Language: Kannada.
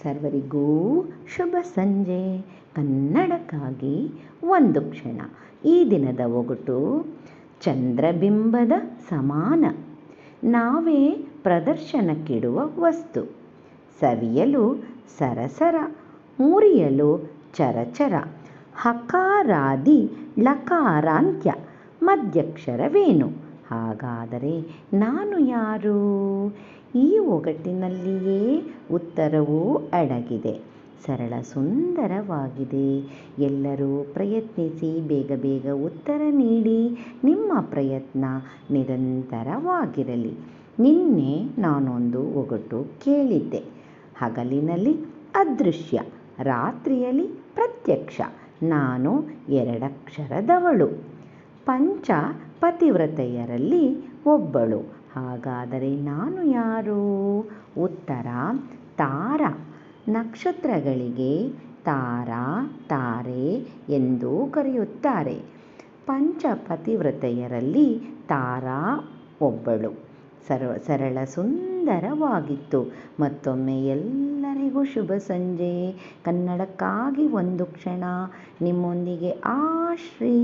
ಸರ್ವರಿಗೂ ಶುಭ ಸಂಜೆ. ಕನ್ನಡಕ್ಕಾಗಿ ಒಂದು ಕ್ಷಣ. ಈ ದಿನದ ಒಗಟು ಚಂದ್ರಬಿಂಬದ ಸಮಾನ. ನಾವೇ ಪ್ರದರ್ಶನಕ್ಕಿಡುವ ವಸ್ತು. ಸವಿಯಲು ಸರಸರ, ಮುರಿಯಲು ಚರಚರ. ಹಕಾರಾದಿ ಲಕಾರಾಂತ್ಯ ಮಧ್ಯಕ್ಷರವೇನು? ಹಾಗಾದರೆ ನಾನು ಯಾರು? ಈ ಒಗಟಿನಲ್ಲಿಯೇ ಉತ್ತರವೂ ಅಡಗಿದೆ. ಸರಳ ಸುಂದರವಾಗಿದೆ. ಎಲ್ಲರೂ ಪ್ರಯತ್ನಿಸಿ, ಬೇಗ ಬೇಗ ಉತ್ತರ ನೀಡಿ. ನಿಮ್ಮ ಪ್ರಯತ್ನ ನಿರಂತರವಾಗಿರಲಿ. ನಿನ್ನೆ ನಾನೊಂದು ಒಗಟು ಕೇಳಿದ್ದೆ. ಹಗಲಿನಲ್ಲಿ ಅದೃಶ್ಯ, ರಾತ್ರಿಯಲ್ಲಿ ಪ್ರತ್ಯಕ್ಷ. ನಾನು ಎರಡಕ್ಷರದವಳು. ಪಂಚ ಪತಿವ್ರತೆಯರಲ್ಲಿ ಒಬ್ಬಳು. ಹಾಗಾದರೆ ನಾನು ಯಾರು? ಉತ್ತರ ತಾರ. ನಕ್ಷತ್ರಗಳಿಗೆ ತಾರಾ, ತಾರೆ ಎಂದೂ ಕರೆಯುತ್ತಾರೆ. ಪಂಚಪತಿವ್ರತೆಯರಲ್ಲಿ ತಾರಾ ಒಬ್ಬಳು. ಸರಳ ಸುಂದರವಾಗಿತ್ತು. ಮತ್ತೊಮ್ಮೆ ಎಲ್ಲರಿಗೂ ಶುಭ ಸಂಜೆ. ಕನ್ನಡಕ್ಕಾಗಿ ಒಂದು ಕ್ಷಣ. ನಿಮ್ಮೊಂದಿಗೆ ಆಶ್ರೀ.